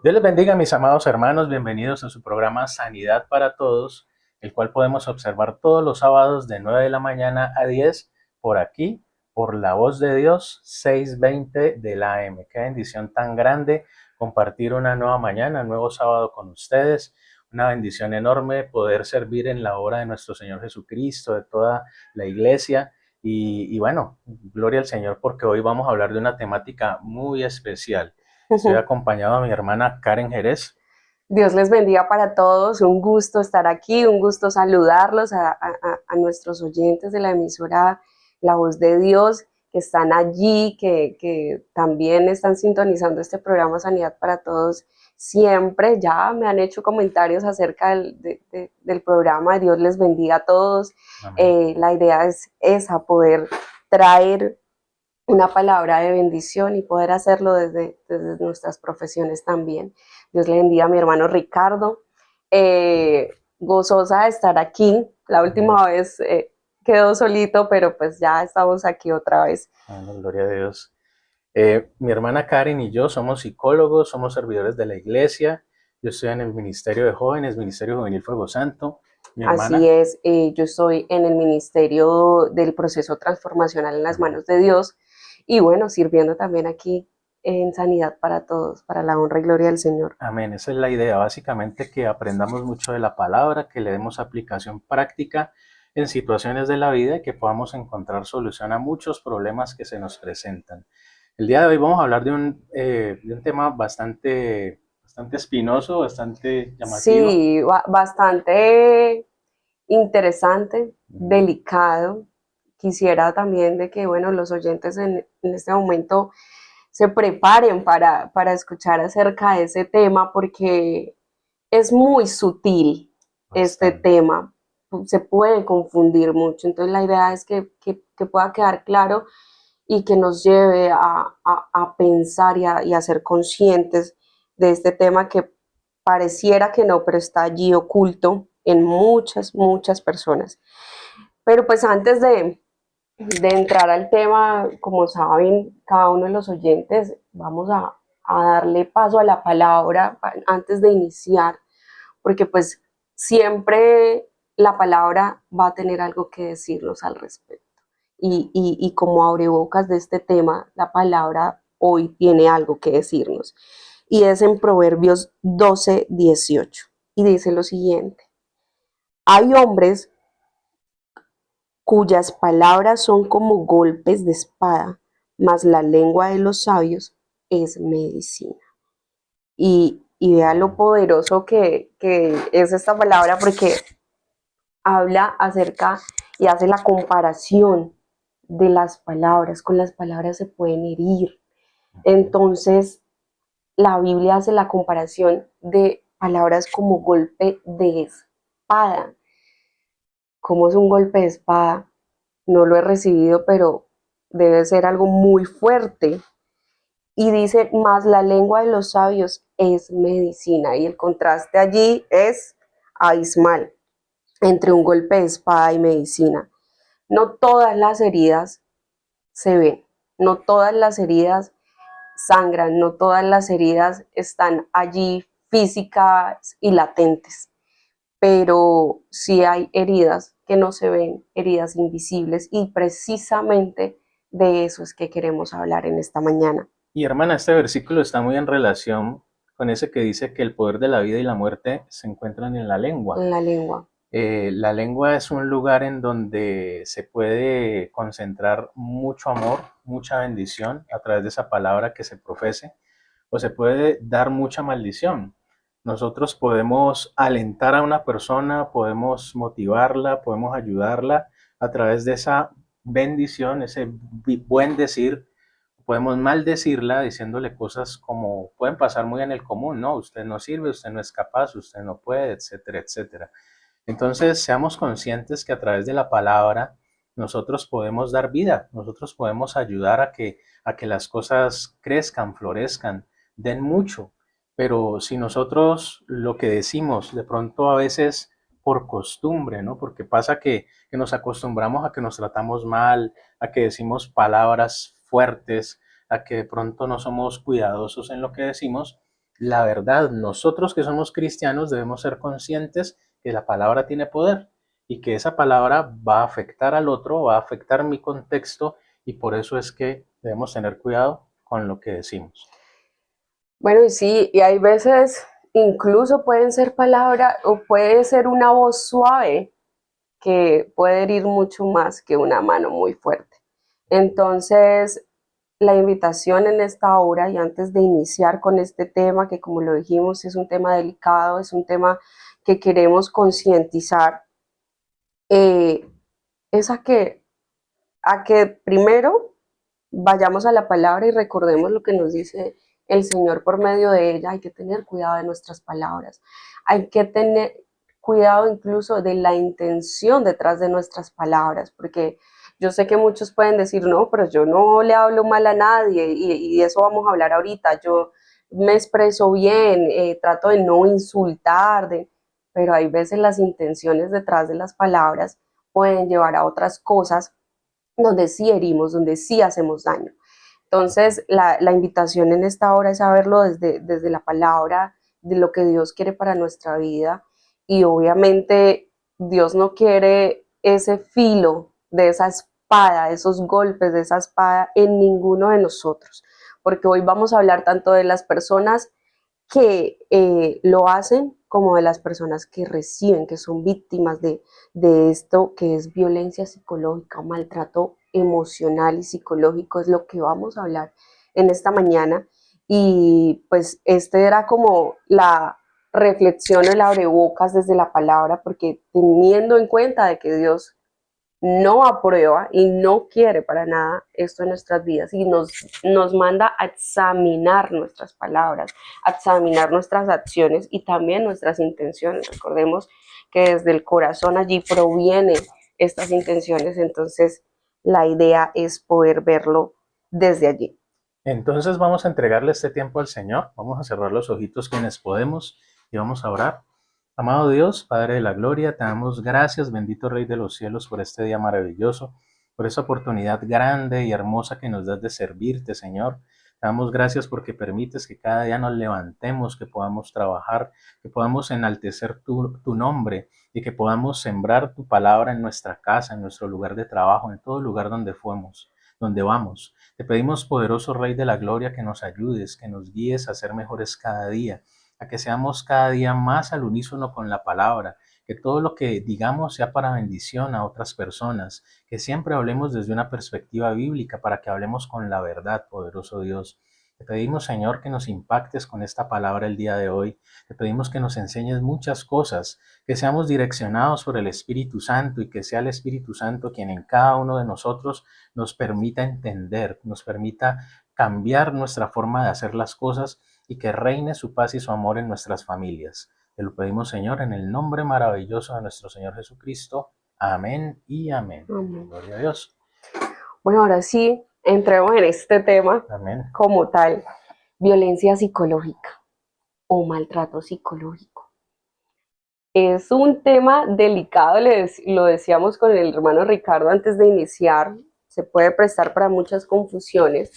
Dios les bendiga, mis amados hermanos. Bienvenidos a su programa Sanidad para Todos, el cual podemos observar todos los sábados de 9 de la mañana a 10 por aquí, por la voz de Dios, 6:20 de la AM. Qué bendición tan grande compartir una nueva mañana, un nuevo sábado con ustedes. Una bendición enorme poder servir en la obra de nuestro Señor Jesucristo, de toda la iglesia. Y bueno, gloria al Señor porque hoy vamos a hablar de una temática muy especial. Estoy acompañado de mi hermana Karen Jerez. Dios les bendiga para todos, un gusto estar aquí, un gusto saludarlos a nuestros oyentes de la emisora La Voz de Dios, que están allí, que también están sintonizando este programa Sanidad para Todos siempre. Ya me han hecho comentarios acerca del programa. Dios les bendiga a todos. La idea es esa, poder traer una palabra de bendición y poder hacerlo desde nuestras profesiones también. Dios le bendiga a mi hermano Ricardo. Gozosa de estar aquí. La última vez quedó solito, pero pues ya estamos aquí otra vez. Bueno, gloria a Dios. Mi hermana Karen y yo somos psicólogos, somos servidores de la iglesia. Yo estoy en el Ministerio de Jóvenes, Ministerio Juvenil Fuego Santo. Mi Así hermana. es, yo estoy en el ministerio del proceso transformacional en las manos de Dios y bueno, sirviendo también aquí en Sanidad para Todos, para la honra y gloria del Señor. Amén, esa es la idea, básicamente que aprendamos mucho de la palabra, que le demos aplicación práctica en situaciones de la vida y que podamos encontrar solución a muchos problemas que se nos presentan. El día de hoy vamos a hablar de un tema bastante espinoso, bastante llamativo. Sí, bastante interesante, delicado. Quisiera también de que, bueno, los oyentes en este momento se preparen para escuchar acerca de ese tema porque es muy sutil este Bastante. tema, se puede confundir mucho. Entonces la idea es que pueda quedar claro y que nos lleve a pensar y a ser conscientes de este tema que pareciera que no, pero está allí oculto en muchas personas. Pero pues antes de entrar al tema, como saben cada uno de los oyentes, vamos a darle paso a la palabra antes de iniciar, porque pues siempre la palabra va a tener algo que decirnos al respecto. Y como abrebocas de este tema, la palabra hoy tiene algo que decirnos. Y es en Proverbios 12:18. Y dice lo siguiente: hay hombres cuyas palabras son como golpes de espada, mas la lengua de los sabios es medicina. Y vea lo poderoso que es esta palabra, porque habla acerca y hace la comparación de las palabras. Con las palabras se pueden herir. Entonces, la Biblia hace la comparación de palabras como golpe de espada. ¿Cómo es un golpe de espada? No lo he recibido, pero debe ser algo muy fuerte. Y dice, más la lengua de los sabios es medicina. Y el contraste allí es abismal entre un golpe de espada y medicina. No todas las heridas se ven, no todas las heridas sangran, no todas las heridas están allí físicas y latentes, pero sí hay heridas que no se ven, heridas invisibles, y precisamente de eso es que queremos hablar en esta mañana. Y hermana, este versículo está muy en relación con ese que dice que el poder de la vida y la muerte se encuentran en la lengua. En la lengua. La lengua es un lugar en donde se puede concentrar mucho amor, mucha bendición a través de esa palabra que se profese, o se puede dar mucha maldición. Nosotros podemos alentar a una persona, podemos motivarla, podemos ayudarla a través de esa bendición, ese buen decir. Podemos maldecirla diciéndole cosas como pueden pasar muy en el común, ¿no? Usted no sirve, usted no es capaz, usted no puede, etcétera, etcétera. Entonces, seamos conscientes que a través de la palabra nosotros podemos dar vida, nosotros podemos ayudar a que las cosas crezcan, florezcan, den mucho. Pero si nosotros lo que decimos de pronto a veces por costumbre, ¿no? Porque pasa que nos acostumbramos a que nos tratamos mal, a que decimos palabras fuertes, a que de pronto no somos cuidadosos en lo que decimos. La verdad, nosotros que somos cristianos debemos ser conscientes que la palabra tiene poder y que esa palabra va a afectar al otro, va a afectar mi contexto y por eso es que debemos tener cuidado con lo que decimos. Bueno, y sí, y hay veces incluso pueden ser palabras o puede ser una voz suave que puede herir mucho más que una mano muy fuerte. Entonces, la invitación en esta hora y antes de iniciar con este tema, que como lo dijimos es un tema delicado, es un tema que queremos concientizar, eh, es a que primero vayamos a la palabra y recordemos lo que nos dice el Señor por medio de ella. Hay que tener cuidado de nuestras palabras, hay que tener cuidado incluso de la intención detrás de nuestras palabras, porque yo sé que muchos pueden decir, no, pero yo no le hablo mal a nadie y de eso vamos a hablar ahorita, yo me expreso bien, trato de no insultar, pero hay veces las intenciones detrás de las palabras pueden llevar a otras cosas donde sí herimos, donde sí hacemos daño. Entonces, la invitación en esta hora es saberlo desde la palabra, de lo que Dios quiere para nuestra vida. Y obviamente Dios no quiere ese filo de esa espada, esos golpes de esa espada en ninguno de nosotros. Porque hoy vamos a hablar tanto de las personas que lo hacen como de las personas que reciben, que son víctimas de esto que es violencia psicológica, maltrato emocional y psicológico, es lo que vamos a hablar en esta mañana. Y pues este era como la reflexión, el abrebocas desde la palabra, porque teniendo en cuenta de que Dios no aprueba y no quiere para nada esto en nuestras vidas y nos manda a examinar nuestras palabras, a examinar nuestras acciones y también nuestras intenciones. Recordemos que desde el corazón allí provienen estas intenciones, entonces la idea es poder verlo desde allí. Entonces vamos a entregarle este tiempo al Señor, vamos a cerrar los ojitos quienes podemos y vamos a orar. Amado Dios, Padre de la Gloria, te damos gracias, bendito Rey de los cielos, por este día maravilloso, por esa oportunidad grande y hermosa que nos das de servirte, Señor. Te damos gracias porque permites que cada día nos levantemos, que podamos trabajar, que podamos enaltecer tu nombre y que podamos sembrar tu palabra en nuestra casa, en nuestro lugar de trabajo, en todo lugar donde fuimos, donde vamos. Te pedimos, poderoso Rey de la Gloria, que nos ayudes, que nos guíes a ser mejores cada día, a que seamos cada día más al unísono con la palabra, que todo lo que digamos sea para bendición a otras personas, que siempre hablemos desde una perspectiva bíblica para que hablemos con la verdad, poderoso Dios. Te pedimos, Señor, que nos impactes con esta palabra el día de hoy. Te pedimos que nos enseñes muchas cosas, que seamos direccionados por el Espíritu Santo y que sea el Espíritu Santo quien en cada uno de nosotros nos permita entender, nos permita cambiar nuestra forma de hacer las cosas y que reine su paz y su amor en nuestras familias. Te lo pedimos, Señor, en el nombre maravilloso de nuestro Señor Jesucristo. Amén y amén. Amén. Gloria a Dios. Bueno, ahora sí, entremos en este tema Amén. como tal, violencia psicológica o maltrato psicológico. Es un tema delicado, lo decíamos con el hermano Ricardo antes de iniciar, se puede prestar para muchas confusiones.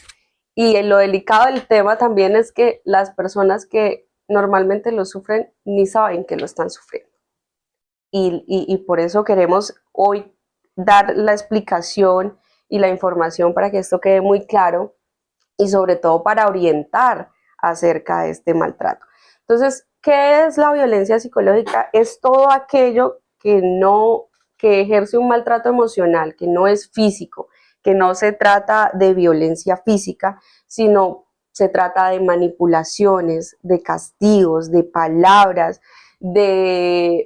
Y lo delicado del tema también es que las personas que normalmente lo sufren ni saben que lo están sufriendo. Y por eso queremos hoy dar la explicación y la información para que esto quede muy claro y sobre todo para orientar acerca de este maltrato. Entonces, ¿qué es la violencia psicológica? Es todo aquello que ejerce un maltrato emocional, que no es físico, que no se trata de violencia física, sino se trata de manipulaciones, de castigos, de palabras, de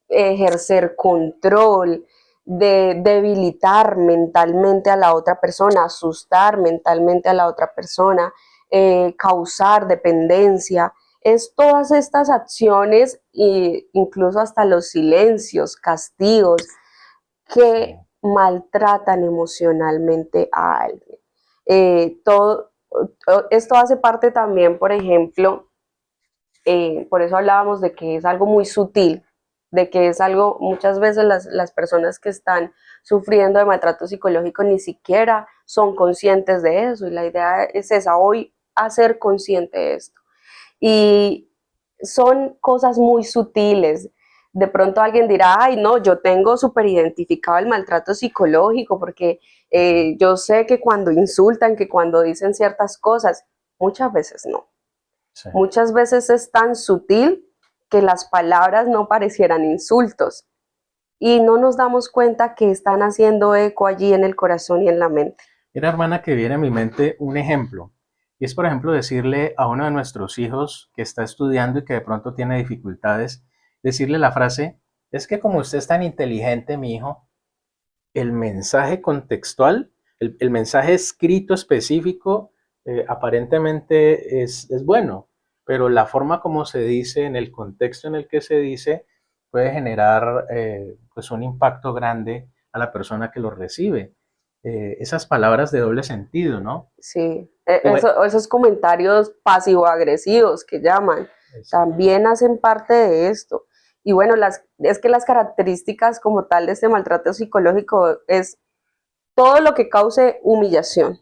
ejercer control, de debilitar mentalmente a la otra persona, asustar mentalmente a la otra persona, causar dependencia. Es todas estas acciones e incluso hasta los silencios, castigos que maltratan emocionalmente a alguien. Todo esto hace parte también, por ejemplo, por eso hablábamos de que es algo muy sutil, de que es algo, muchas veces las personas que están sufriendo de maltrato psicológico ni siquiera son conscientes de eso, y la idea es esa, hoy hacer consciente de esto. Y son cosas muy sutiles. De pronto alguien dirá, ay, no, yo tengo súper identificado el maltrato psicológico porque yo sé que cuando insultan, que cuando dicen ciertas cosas, muchas veces no. Sí. Muchas veces es tan sutil que las palabras no parecieran insultos y no nos damos cuenta que están haciendo eco allí en el corazón y en la mente. Mira, hermana, que viene a mi mente un ejemplo. Y es, por ejemplo, decirle a uno de nuestros hijos que está estudiando y que de pronto tiene dificultades, decirle la frase, es que como usted es tan inteligente, mi hijo, el mensaje contextual, el mensaje escrito específico, aparentemente es bueno, pero la forma como se dice, en el contexto en el que se dice, puede generar pues un impacto grande a la persona que lo recibe. Esas palabras de doble sentido, ¿no? Sí, Bueno, esos comentarios pasivo-agresivos que llaman, exacto. también hacen parte de esto. Y bueno, es que las características como tal de este maltrato psicológico es todo lo que cause humillación,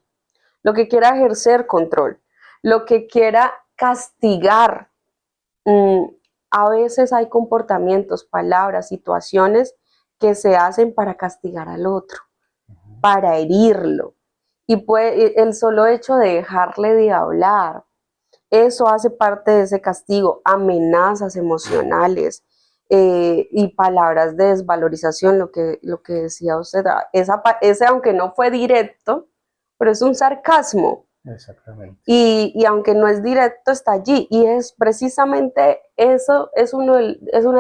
lo que quiera ejercer control, lo que quiera castigar. Mm, a veces hay comportamientos, palabras, situaciones que se hacen para castigar al otro, Ujú. para herirlo. Y el solo hecho de dejarle de hablar, eso hace parte de ese castigo, amenazas emocionales y palabras de desvalorización, lo que decía usted, ese aunque no fue directo, pero es un sarcasmo. Exactamente. Y aunque no es directo, está allí. Y es precisamente eso, es una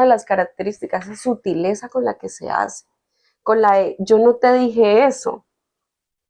de las características, esa sutileza con la que se hace. Con la de, yo no te dije eso,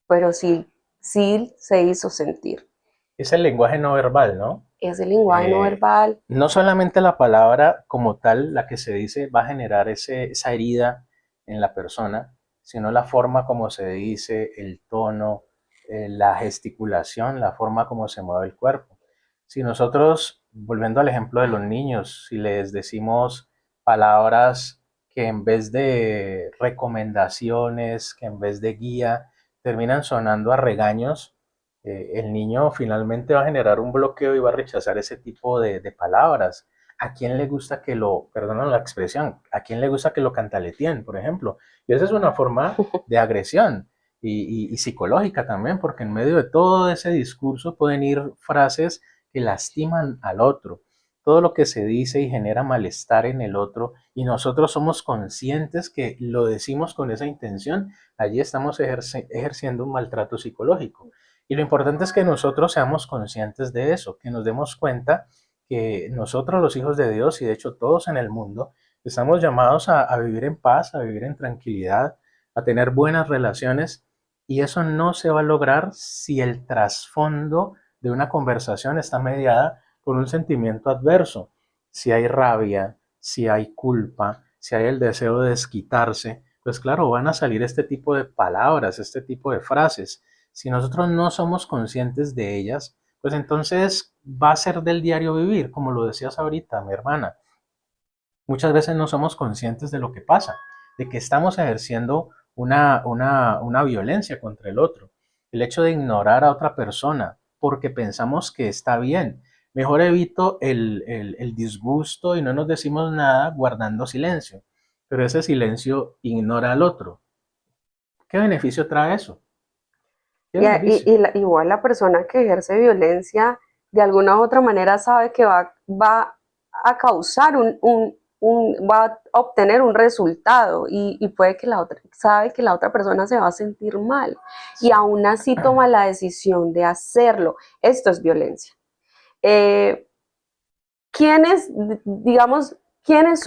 pero sí, sí se hizo sentir. Es el lenguaje no verbal, ¿no? Es el lenguaje no Eh, verbal. no solamente la palabra como tal, la que se dice, va a generar esa herida en la persona, sino la forma como se dice, el tono, la gesticulación, la forma como se mueve el cuerpo. Si nosotros, volviendo al ejemplo de los niños, si les decimos palabras que en vez de recomendaciones, que en vez de guía, terminan sonando a regaños, el niño finalmente va a generar un bloqueo y va a rechazar ese tipo de palabras. ¿A quién le gusta que lo, perdón la expresión, a quién le gusta que lo cantaleteen, por ejemplo? Y esa es una forma de agresión y psicológica también, porque en medio de todo ese discurso pueden ir frases que lastiman al otro. Todo lo que se dice y genera malestar en el otro y nosotros somos conscientes que lo decimos con esa intención, allí estamos ejerciendo un maltrato psicológico. Y lo importante es que nosotros seamos conscientes de eso, que nos demos cuenta que nosotros los hijos de Dios y de hecho todos en el mundo estamos llamados a vivir en paz, a vivir en tranquilidad, a tener buenas relaciones y eso no se va a lograr si el trasfondo de una conversación está mediada por un sentimiento adverso. Si hay rabia, si hay culpa, si hay el deseo de desquitarse, pues claro, van a salir este tipo de palabras, este tipo de frases. Si nosotros no somos conscientes de ellas, pues entonces va a ser del diario vivir, como lo decías ahorita, mi hermana. Muchas veces no somos conscientes de lo que pasa, de que estamos ejerciendo una violencia contra el otro. El hecho de ignorar a otra persona porque pensamos que está bien. Mejor evito el disgusto y no nos decimos nada guardando silencio. Pero ese silencio ignora al otro. ¿Qué beneficio trae eso? ¿Qué beneficio? Igual la persona que ejerce violencia de alguna u otra manera sabe que va a causar va a obtener un resultado y puede que sabe que la otra persona se va a sentir mal y Sí. aún así toma la decisión de hacerlo. Esto es violencia. Eh, ¿Quiénes, digamos, quiénes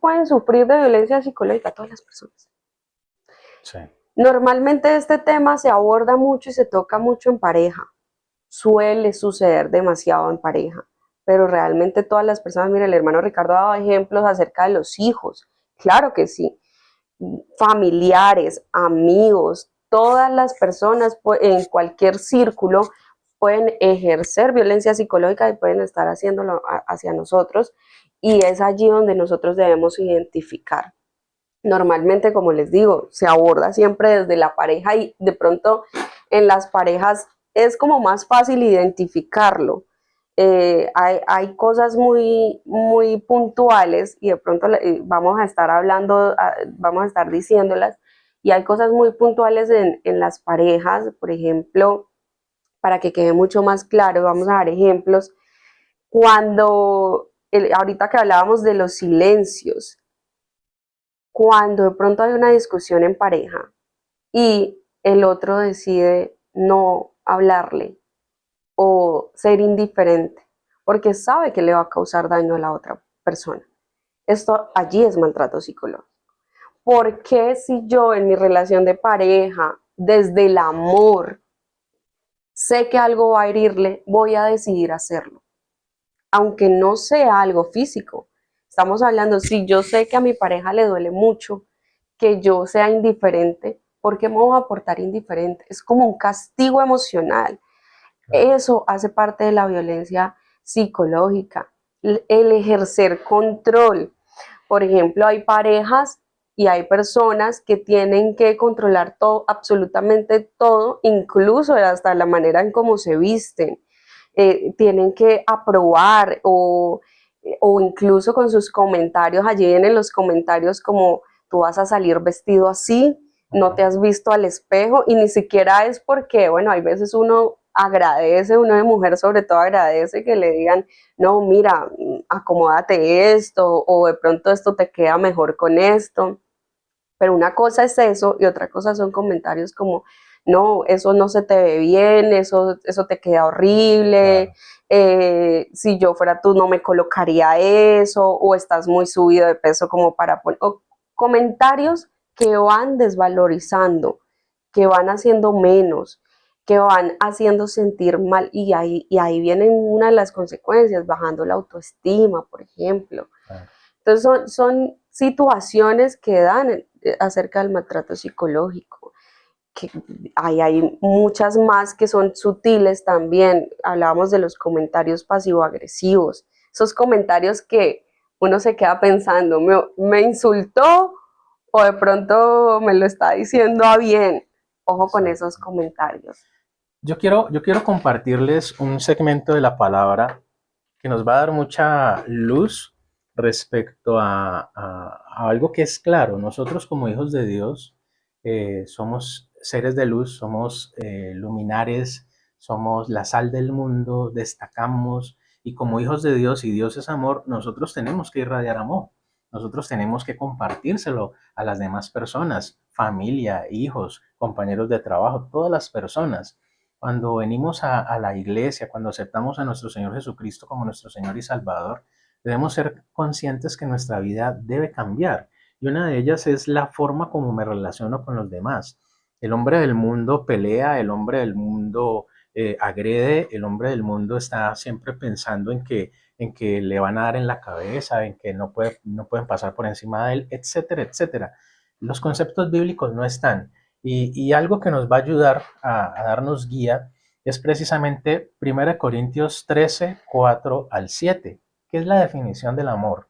pueden sufrir de violencia psicológica? Todas las personas. Sí. Normalmente este tema se aborda mucho y se toca mucho en pareja. Suele suceder demasiado en pareja, pero realmente todas las personas, mire, el hermano Ricardo ha dado ejemplos acerca de los hijos. Claro que sí. Familiares, amigos, todas las personas en cualquier círculo pueden ejercer violencia psicológica y pueden estar haciéndolo hacia nosotros, y es allí donde nosotros debemos identificar. Normalmente, como les digo, se aborda siempre desde la pareja y de pronto en las parejas es como más fácil identificarlo. Hay cosas muy puntuales y de pronto vamos a estar hablando, vamos a estar diciéndolas, y hay cosas muy puntuales en las parejas, por ejemplo, para que quede mucho más claro, vamos a dar ejemplos. Ahorita que hablábamos de los silencios, cuando de pronto hay una discusión en pareja y el otro decide no hablarle o ser indiferente porque sabe que le va a causar daño a la otra persona. Esto allí es maltrato psicológico. ¿Por qué si yo en mi relación de pareja, desde el amor, sé que algo va a herirle, voy a decidir hacerlo? Aunque no sea algo físico. Estamos hablando, si yo sé que a mi pareja le duele mucho que yo sea indiferente, ¿por qué me voy a portar indiferente? Es como un castigo emocional. Eso hace parte de la violencia psicológica, el ejercer control. Por ejemplo, hay parejas y hay personas que tienen que controlar todo, absolutamente todo, incluso hasta la manera en cómo se visten. Tienen que aprobar o incluso con sus comentarios, allí vienen los comentarios como tú vas a salir vestido así, no te has visto al espejo, y ni siquiera es porque, bueno, hay veces uno agradece, uno de mujer sobre todo agradece que le digan, no, mira, acomódate esto, o de pronto esto te queda mejor con esto. Pero una cosa es eso y otra cosa son comentarios como, no, eso no se te ve bien, eso te queda horrible, si yo fuera tú no me colocaría eso, o estás muy subido de peso como para poner, comentarios que van desvalorizando, que van haciendo menos, que van haciendo sentir mal, y ahí vienen una de las consecuencias, bajando la autoestima, por ejemplo. Claro. Entonces son situaciones que dan acerca del maltrato psicológico, que hay muchas más que son sutiles también. Hablábamos de los comentarios pasivo-agresivos, esos comentarios que uno se queda pensando, ¿me insultó o de pronto me lo está diciendo a bien? Ojo con esos Exacto. comentarios. Yo quiero compartirles un segmento de la palabra que nos va a dar mucha luz respecto a algo que es claro. Nosotros como hijos de Dios somos seres de luz, somos luminares, somos la sal del mundo, destacamos, y como hijos de Dios, y Dios es amor, nosotros tenemos que irradiar amor. Nosotros tenemos que compartírselo a las demás personas, familia, hijos, compañeros de trabajo, todas las personas. Cuando venimos a la iglesia, cuando aceptamos a nuestro Señor Jesucristo como nuestro Señor y Salvador, debemos ser conscientes que nuestra vida debe cambiar. Y una de ellas es la forma como me relaciono con los demás. El hombre del mundo pelea, el hombre del mundo agrede, el hombre del mundo está siempre pensando en que le van a dar en la cabeza, en que no pueden pasar por encima de él, etcétera, etcétera. Los conceptos bíblicos no están. Y algo que nos va a ayudar a darnos guía es precisamente 1 Corintios 13, 4 al 7, que es la definición del amor.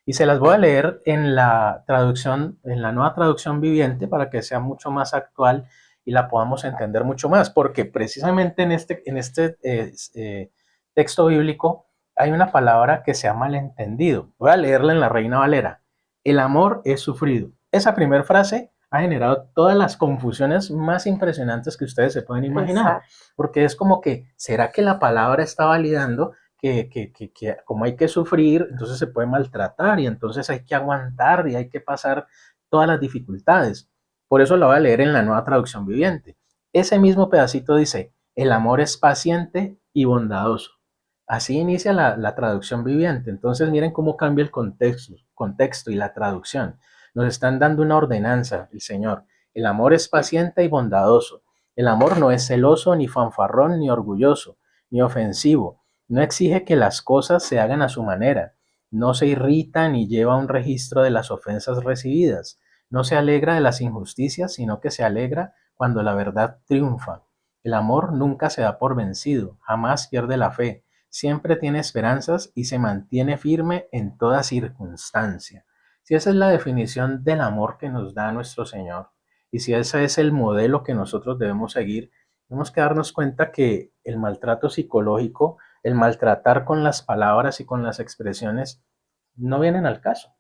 Y se las voy a leer en la traducción, en la nueva traducción viviente, para que sea mucho más actual y la podamos entender mucho más, porque precisamente en este texto bíblico hay una palabra que se ha malentendido. Voy a leerla en la Reina Valera. El amor es sufrido. Esa primera frase ha generado todas las confusiones más impresionantes que ustedes se pueden imaginar, Exacto. porque es como que, ¿será que la palabra está validando que como hay que sufrir, entonces se puede maltratar y entonces hay que aguantar y hay que pasar todas las dificultades? Por eso lo voy a leer en la nueva traducción viviente. Ese mismo pedacito dice, el amor es paciente y bondadoso. Así inicia la traducción viviente. Entonces miren cómo cambia el contexto y la traducción. Nos están dando una ordenanza, el Señor. El amor es paciente y bondadoso. El amor no es celoso, ni fanfarrón, ni orgulloso, ni ofensivo. No exige que las cosas se hagan a su manera. No se irrita ni lleva un registro de las ofensas recibidas. No se alegra de las injusticias, sino que se alegra cuando la verdad triunfa. El amor nunca se da por vencido, jamás pierde la fe, siempre tiene esperanzas y se mantiene firme en toda circunstancia. Si esa es la definición del amor que nos da nuestro Señor, y si ese es el modelo que nosotros debemos seguir, tenemos que darnos cuenta que el maltrato psicológico, el maltratar con las palabras y con las expresiones, no vienen al caso,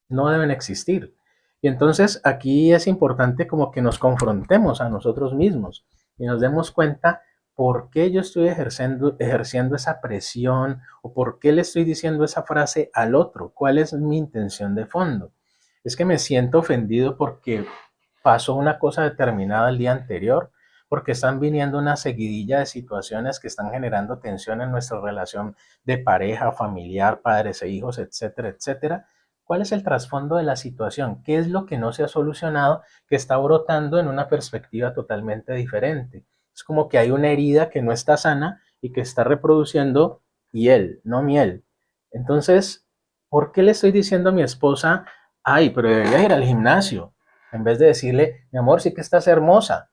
no deben existir. Y entonces aquí es importante como que nos confrontemos a nosotros mismos y nos demos cuenta por qué yo estoy ejerciendo esa presión o por qué le estoy diciendo esa frase al otro, cuál es mi intención de fondo. Es que me siento ofendido porque pasó una cosa determinada el día anterior, porque están viniendo una seguidilla de situaciones que están generando tensión en nuestra relación de pareja, familiar, padres e hijos, etcétera, etcétera. ¿Cuál es el trasfondo de la situación? ¿Qué es lo que no se ha solucionado que está brotando en una perspectiva totalmente diferente? Es como que hay una herida que no está sana y que está reproduciendo hiel, no miel. Entonces, ¿por qué le estoy diciendo a mi esposa, ay, pero debería ir al gimnasio? En vez de decirle, mi amor, sí que estás hermosa.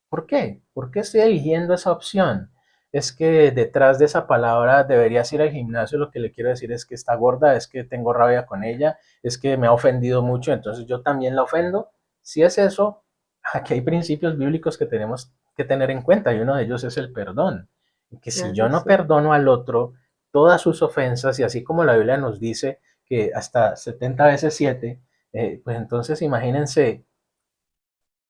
¿Por qué? ¿Por qué estoy eligiendo esa opción? Es que detrás de esa palabra deberías ir al gimnasio, lo que le quiero decir es que está gorda, es que tengo rabia con ella, es que me ha ofendido mucho, entonces yo también la ofendo. Si es eso, aquí hay principios bíblicos que tenemos que tener en cuenta y uno de ellos es el perdón. Y que si yo Ay, no sí. perdono al otro todas sus ofensas, y así como la Biblia nos dice que hasta 70 veces 7, pues entonces imagínense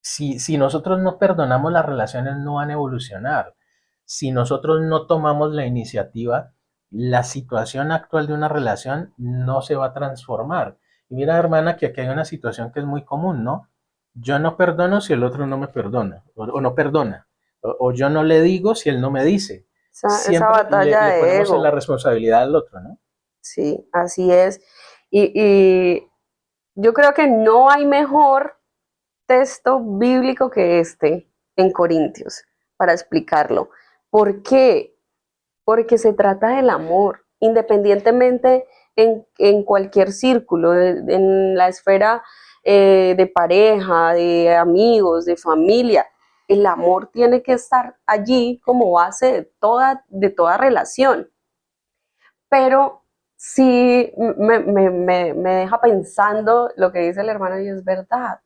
si nosotros no perdonamos, las relaciones no van a evolucionar. Si nosotros no tomamos la iniciativa, la situación actual de una relación no se va a transformar. Y mira, hermana, que aquí hay una situación que es muy común, ¿no? Yo no perdono si el otro no me perdona, o no perdona, o yo no le digo si él no me dice. Esa Siempre batalla le de ponemos en la ego, responsabilidad al otro, ¿no? sí, así es. Y yo creo que no hay mejor texto bíblico que este en Corintios para explicarlo. ¿Por qué? Porque se trata del amor, independientemente en cualquier círculo, en la esfera de pareja, de amigos, de familia. El amor tiene que estar allí como base de toda relación. Pero sí me deja pensando lo que dice el hermano y es verdad.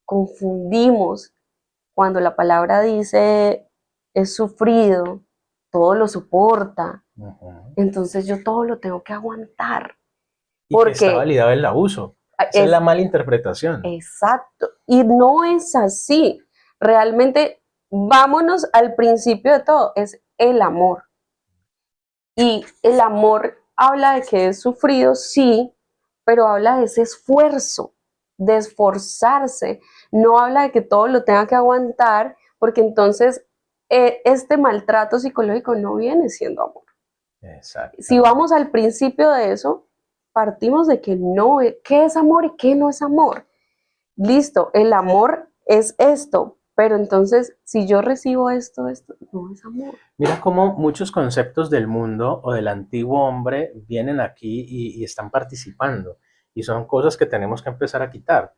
Confundimos cuando la palabra dice es sufrido, todo lo soporta, Ujú. entonces yo todo lo tengo que aguantar, Y que está porque validado el abuso. Esa es es la mala interpretación. exacto. Y no es así. Realmente, vámonos al principio de todo, es el amor. Y el amor habla de que es sufrido, sí, pero habla de ese esfuerzo, de esforzarse. No habla de que todo lo tenga que aguantar, porque entonces este maltrato psicológico no viene siendo amor. Si Exactamente. vamos al principio de eso, partimos de que no, qué es amor y qué no es amor. Listo, el amor es esto, pero entonces si yo recibo esto no es amor. Mira cómo muchos conceptos del mundo o del antiguo hombre vienen aquí y están participando. Y son cosas que tenemos que empezar a quitar.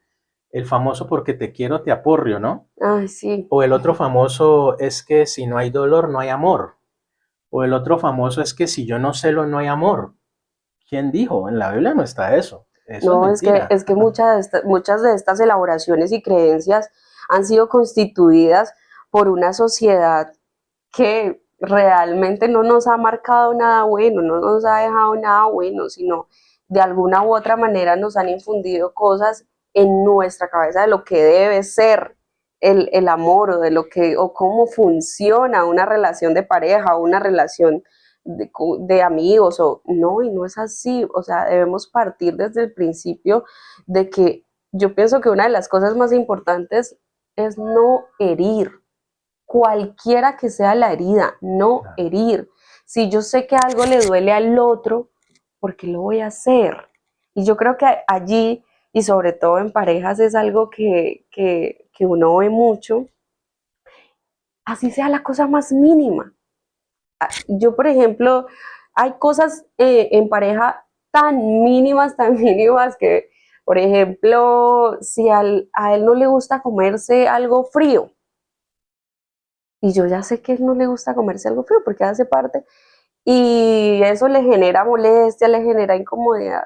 El famoso porque te quiero te aporrio, ¿no? Ay, sí, O el otro famoso es que si no hay dolor, no hay amor. O el otro famoso es que si yo no celo, no hay amor. ¿Quién dijo? En la Biblia no está eso. Eso es no, mentira. es que muchas de estas elaboraciones y creencias han sido constituidas por una sociedad que realmente no nos ha marcado nada bueno, no nos ha dejado nada bueno, sino de alguna u otra manera nos han infundido cosas en nuestra cabeza de lo que debe ser el amor o de lo que o cómo funciona una relación de pareja o una relación de amigos o no, y no es así, o sea, debemos partir desde el principio de que yo pienso que una de las cosas más importantes es no herir, cualquiera que sea la herida, no Claro. herir. Si yo sé que algo le duele al otro, ¿por qué lo voy a hacer? Y yo creo que allí, y sobre todo en parejas, es algo que uno ve mucho, así sea la cosa más mínima. Yo, por ejemplo, hay cosas en pareja tan mínimas que, por ejemplo, si a él no le gusta comerse algo frío, y yo ya sé que él no le gusta comerse algo frío porque hace parte, y eso le genera molestia, le genera incomodidad.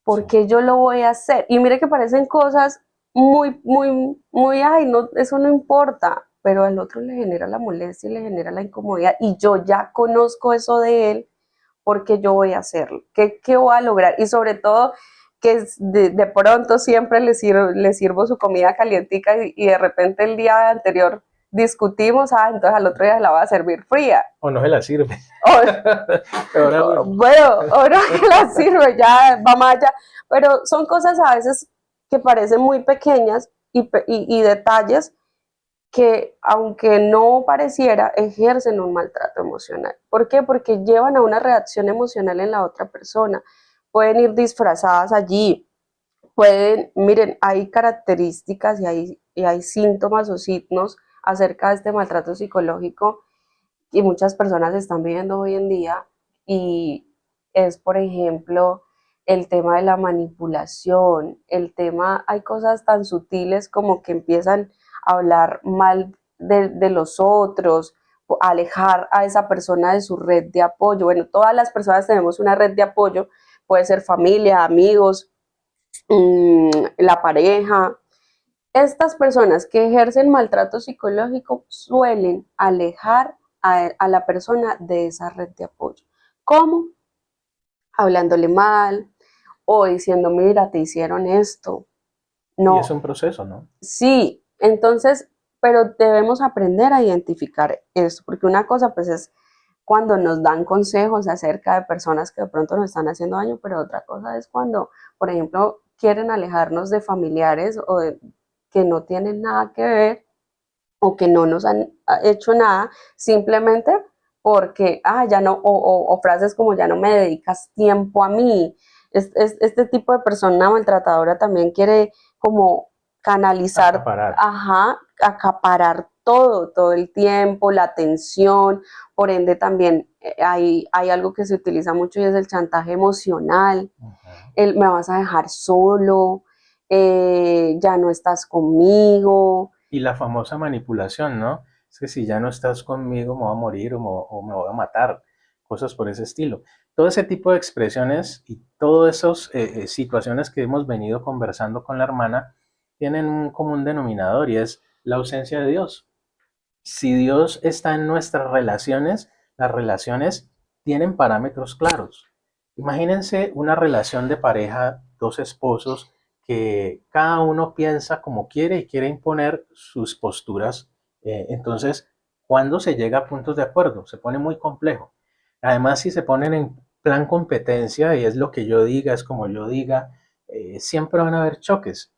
¿Por Sí. qué yo lo voy a hacer? Y mire que parecen cosas muy, ay, no, eso no importa, pero al otro le genera la molestia y le genera la incomodidad, y yo ya conozco eso de él, porque yo voy a hacerlo, qué voy a lograr, y sobre todo que de pronto siempre le sirvo su comida calientica, y de repente el día anterior discutimos, entonces al otro día la va a servir fría. O no se la sirve. O, Peor aún. bueno, ahora que la sirve, ya va más allá, pero son cosas a veces que parecen muy pequeñas, y detalles que, aunque no pareciera, ejercen un maltrato emocional. ¿Por qué? Porque llevan a una reacción emocional en la otra persona. Pueden ir disfrazadas allí, miren, hay características y hay síntomas o signos acerca de este maltrato psicológico que muchas personas están viviendo hoy en día, y es, por ejemplo, el tema de la manipulación, hay cosas tan sutiles como que empiezan a hablar mal de los otros, alejar a esa persona de su red de apoyo. Bueno, todas las personas tenemos una red de apoyo, puede ser familia, amigos, la pareja. Estas personas que ejercen maltrato psicológico suelen alejar a la persona de esa red de apoyo. ¿Cómo? Hablándole mal o diciendo, mira, te hicieron esto. Y es No, un proceso, ¿no? sí, entonces, pero debemos aprender a identificar esto, porque una cosa pues es cuando nos dan consejos acerca de personas que de pronto nos están haciendo daño, pero otra cosa es cuando, por ejemplo, quieren alejarnos de familiares que no tienen nada que ver, o que no nos han hecho nada, simplemente porque, ya no, o frases como ya no me dedicas tiempo a mí. Este tipo de persona maltratadora también quiere como canalizar, Acaparar. acaparar todo el tiempo, la atención. Por ende también hay algo que se utiliza mucho, y es el chantaje emocional. Ujú. Me vas a dejar solo, ya no estás conmigo. Y la famosa manipulación, ¿no? Es que si ya no estás conmigo me voy a morir o me voy a matar, cosas por ese estilo. Todo ese tipo de expresiones y todas esas situaciones que hemos venido conversando con la hermana tienen un común denominador, y es la ausencia de Dios. Si Dios está en nuestras relaciones, las relaciones tienen parámetros claros. Imagínense una relación de pareja, dos esposos, que cada uno piensa como quiere y quiere imponer sus posturas. Entonces, cuando se llega a puntos de acuerdo, se pone muy complejo. Además, si se ponen en plan competencia y es lo que yo diga, es como yo diga, siempre van a haber choques.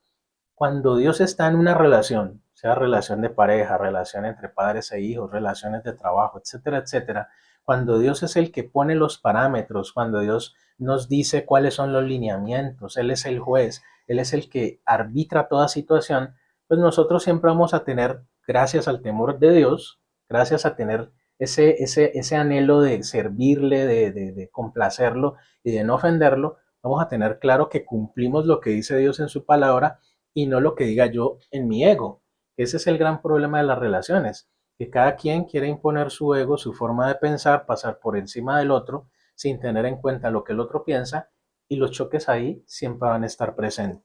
Cuando Dios está en una relación, sea relación de pareja, relación entre padres e hijos, relaciones de trabajo, etcétera, etcétera, cuando Dios es el que pone los parámetros, cuando Dios nos dice cuáles son los lineamientos, Él es el juez, Él es el que arbitra toda situación, pues nosotros siempre vamos a tener, gracias al temor de Dios, gracias a tener ese anhelo de servirle, de complacerlo y de no ofenderlo, vamos a tener claro que cumplimos lo que dice Dios en su palabra y no lo que diga yo en mi ego. Ese es el gran problema de las relaciones, que cada quien quiere imponer su ego, su forma de pensar, pasar por encima del otro, sin tener en cuenta lo que el otro piensa, y los choques ahí siempre van a estar presentes.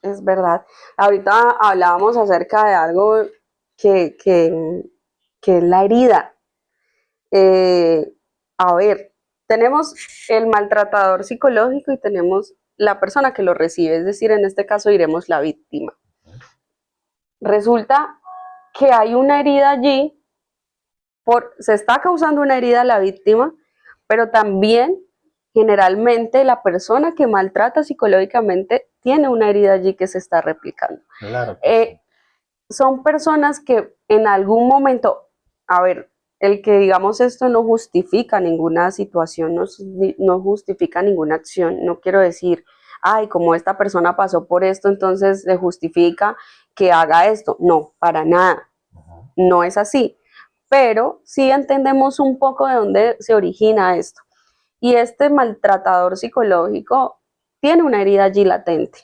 Es verdad. Ahorita hablábamos acerca de algo que, que, que es la herida. Eh, a ver, tenemos el maltratador psicológico y tenemos la persona que lo recibe, es decir, en este caso diremos la víctima. Resulta que hay una herida allí, se está causando una herida a la víctima, pero también generalmente la persona que maltrata psicológicamente tiene una herida allí que se está replicando. Claro que sí. Eh, Son personas que en algún momento, a ver, el que digamos esto no justifica ninguna situación, no justifica ninguna acción, no quiero decir, ay, como esta persona pasó por esto, entonces se justifica que haga esto. No, para nada, Ujú. no es así, pero sí entendemos un poco de dónde se origina esto. Y este maltratador psicológico tiene una herida allí latente,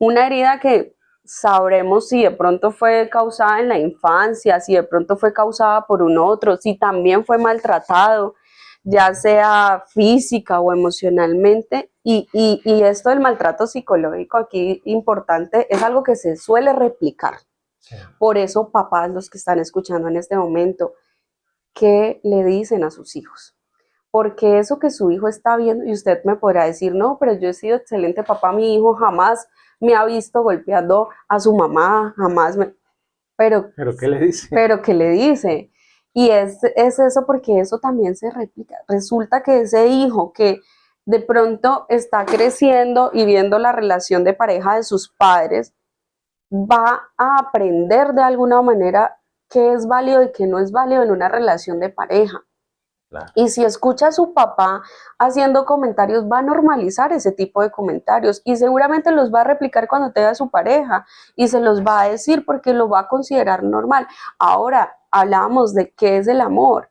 una herida que sabremos si de pronto fue causada en la infancia, si de pronto fue causada por un otro, si también fue maltratado, ya sea física o emocionalmente. Y esto del maltrato psicológico aquí importante es algo que se suele replicar. Sí. Por eso, papás, los que están escuchando en este momento, ¿qué le dicen a sus hijos? Porque eso que su hijo está viendo, y usted me podrá decir, no, pero yo he sido excelente papá, mi hijo jamás me ha visto golpeando a su mamá, jamás me... Pero, ¿Pero qué le dice? pero ¿qué le dice? Y es eso porque eso también se replica. Resulta que ese hijo que de pronto está creciendo y viendo la relación de pareja de sus padres, va a aprender de alguna manera qué es válido y qué no es válido en una relación de pareja. Claro. Y si escucha a su papá haciendo comentarios, va a normalizar ese tipo de comentarios y seguramente los va a replicar cuando tenga a su pareja y se los va a decir porque lo va a considerar normal. Ahora, hablábamos de qué es el amor.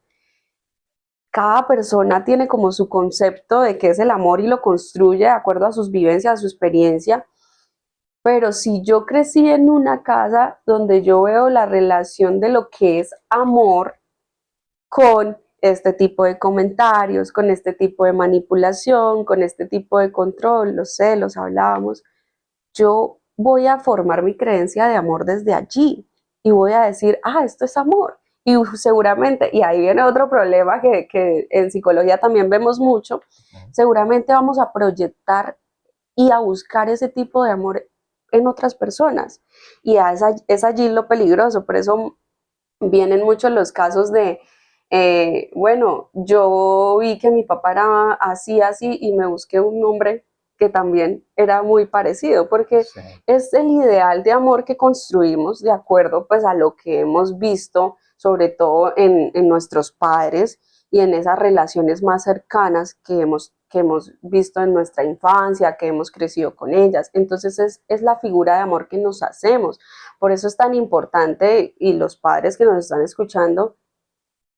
Cada persona tiene como su concepto de qué es el amor y lo construye de acuerdo a sus vivencias, a su experiencia. Pero si yo crecí en una casa donde yo veo la relación de lo que es amor con este tipo de comentarios, con este tipo de manipulación, con este tipo de control, los celos, hablábamos, yo voy a formar mi creencia de amor desde allí y voy a decir, esto es amor. Y seguramente, y ahí viene otro problema que en psicología también vemos mucho, seguramente vamos a proyectar y a buscar ese tipo de amor en otras personas. Y es allí lo peligroso, por eso vienen muchos los casos de, bueno, yo vi que mi papá era así, así, y me busqué un hombre que también era muy parecido, porque Sí. es el ideal de amor que construimos de acuerdo pues a lo que hemos visto, sobre todo en nuestros padres y en esas relaciones más cercanas que hemos visto en nuestra infancia, que hemos crecido con ellas. Entonces es la figura de amor que nos hacemos. Por eso es tan importante, y los padres que nos están escuchando,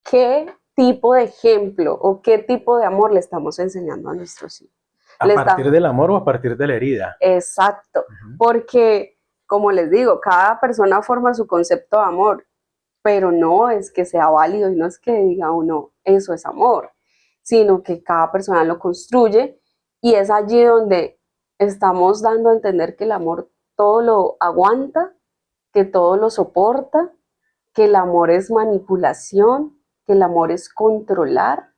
qué tipo de ejemplo o qué tipo de amor le estamos enseñando a nuestros hijos. ¿A Le partir está, del amor o a partir de la herida? exacto, Ujú. porque como les digo, cada persona forma su concepto de amor, pero no es que sea válido y no es que diga uno, eso es amor, sino que cada persona lo construye y es allí donde estamos dando a entender que el amor todo lo aguanta, que todo lo soporta, que el amor es manipulación, que el amor es controlar,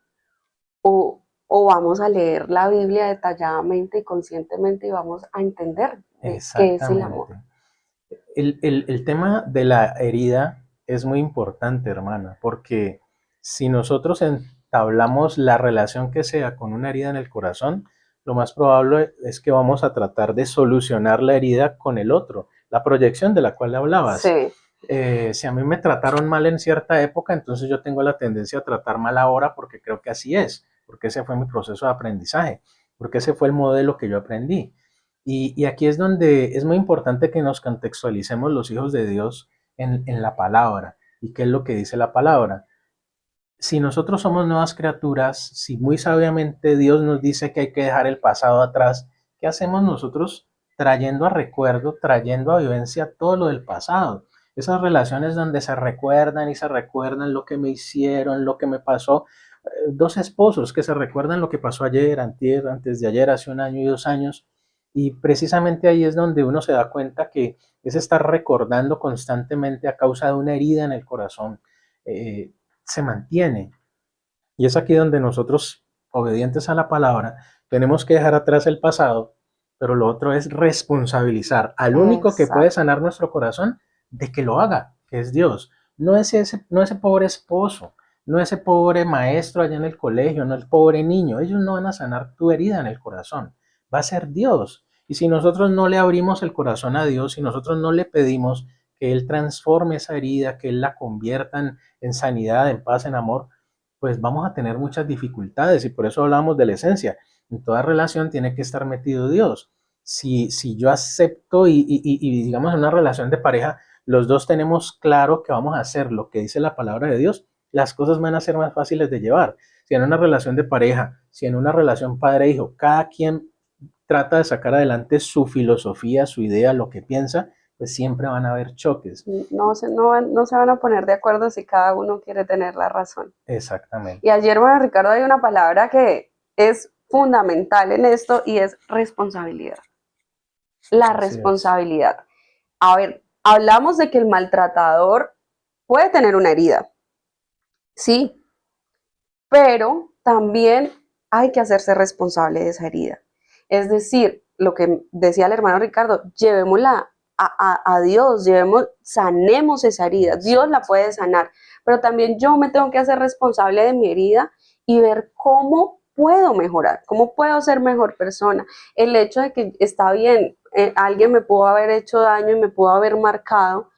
o vamos a leer la Biblia detalladamente y conscientemente y vamos a entender de qué es el amor. Exactamente. El tema de la herida es muy importante, hermana, porque si nosotros entablamos la relación que sea con una herida en el corazón, lo más probable es que vamos a tratar de solucionar la herida con el otro, la proyección de la cual hablabas. Sí, Si a mí me trataron mal en cierta época, entonces yo tengo la tendencia a tratar mal ahora porque creo que así es, porque ese fue mi proceso de aprendizaje, porque ese fue el modelo que yo aprendí. Y aquí es donde es muy importante que nos contextualicemos los hijos de Dios en la palabra. ¿Y qué es lo que dice la palabra? Si nosotros somos nuevas criaturas, si muy sabiamente Dios nos dice que hay que dejar el pasado atrás, ¿qué hacemos nosotros trayendo a recuerdo, trayendo a vivencia todo lo del pasado? Esas relaciones donde se recuerdan y se recuerdan lo que me hicieron, lo que me pasó. Dos esposos que se recuerdan lo que pasó ayer, antier, antes de ayer, hace un año y 2 años. Y precisamente ahí es donde uno se da cuenta que es estar recordando constantemente a causa de una herida en el corazón. Se mantiene. Y es aquí donde nosotros, obedientes a la palabra, tenemos que dejar atrás el pasado, pero lo otro es responsabilizar al único que puede exacto. sanar nuestro corazón de que lo haga, que es Dios. No ese pobre esposo, no ese pobre maestro allá en el colegio, no el pobre niño. Ellos no van a sanar tu herida en el corazón. Va a ser Dios. Y si nosotros no le abrimos el corazón a Dios, si nosotros no le pedimos que Él transforme esa herida, que Él la convierta en sanidad, en paz, en amor, pues vamos a tener muchas dificultades y por eso hablamos de la esencia. En toda relación tiene que estar metido Dios. Si yo acepto y digamos en una relación de pareja, los dos tenemos claro que vamos a hacer lo que dice la palabra de Dios, las cosas van a ser más fáciles de llevar. Si en una relación de pareja, si en una relación padre-hijo, cada quien trata de sacar adelante su filosofía, su idea, lo que piensa, pues siempre van a haber choques. No se van a poner de acuerdo si cada uno quiere tener la razón. Y Exactamente. ayer, hermano Ricardo, hay una palabra que es fundamental en esto y es responsabilidad. La Así es. responsabilidad. A ver, hablamos de que el maltratador puede tener una herida, sí, pero también hay que hacerse responsable de esa herida. Es decir, lo que decía el hermano Ricardo, llevémosla a Dios, sanemos esa herida. Dios la Exacto. puede sanar, pero también yo me tengo que hacer responsable de mi herida y ver cómo puedo mejorar, cómo puedo ser mejor persona. El hecho de que está bien, alguien me pudo haber hecho daño y me pudo haber marcado,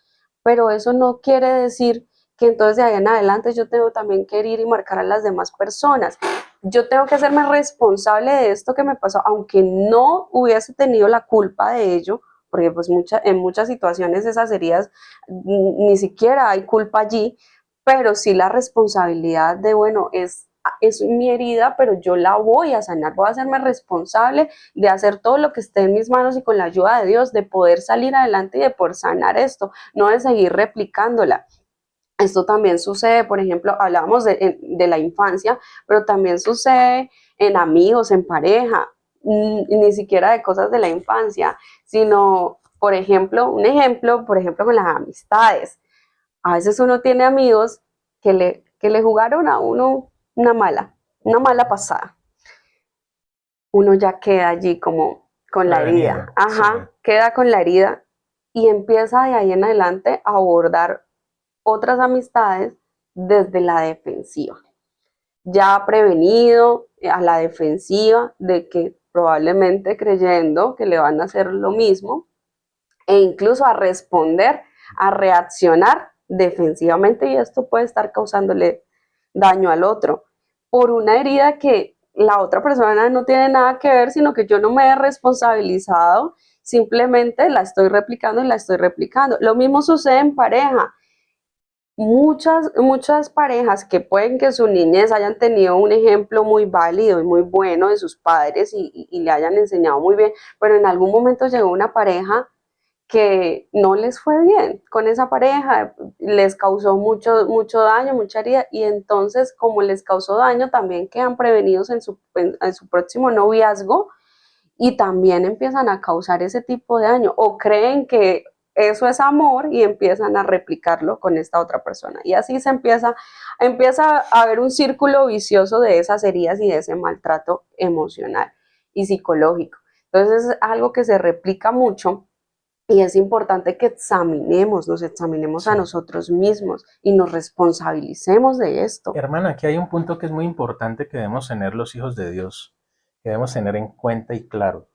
pero eso no quiere decir que entonces de ahí en adelante yo tengo también que ir y marcar a las demás personas. Yo tengo que hacerme responsable de esto que me pasó, aunque no hubiese tenido la culpa de ello, porque pues en muchas situaciones esas heridas ni siquiera hay culpa allí, pero sí la responsabilidad de, bueno, es mi herida, pero yo la voy a sanar, voy a hacerme responsable de hacer todo lo que esté en mis manos y con la ayuda de Dios, de poder salir adelante y de poder sanar esto, no de seguir replicándola. Esto también sucede, por ejemplo, hablábamos de la infancia, pero también sucede en amigos, en pareja, ni siquiera de cosas de la infancia, sino, por ejemplo, por ejemplo, con las amistades. A veces uno tiene amigos que le jugaron a uno una mala pasada. Uno ya queda allí como con la herida, Prevenido, sí. queda con la herida y empieza de ahí en adelante a abordar otras amistades desde la defensiva, ya prevenido a la defensiva de que probablemente creyendo que le van a hacer lo mismo e incluso a responder, a reaccionar defensivamente y esto puede estar causándole daño al otro por una herida que la otra persona no tiene nada que ver, sino que yo no me he responsabilizado, simplemente la estoy replicando y la estoy replicando. Lo mismo sucede en pareja. Muchas parejas que pueden que su niñez hayan tenido un ejemplo muy válido y muy bueno de sus padres y le hayan enseñado muy bien, pero en algún momento llegó una pareja que no les fue bien con esa pareja, les causó mucho daño, mucha herida, y entonces como les causó daño, también quedan prevenidos en su próximo noviazgo y también empiezan a causar ese tipo de daño o creen que eso es amor y empiezan a replicarlo con esta otra persona. Y así empieza a haber un círculo vicioso de esas heridas y de ese maltrato emocional y psicológico. Entonces es algo que se replica mucho y es importante que nos examinemos a Sí. nosotros mismos y nos responsabilicemos de esto. Hermana, aquí hay un punto que es muy importante que debemos tener los hijos de Dios, que debemos tener en cuenta y claro.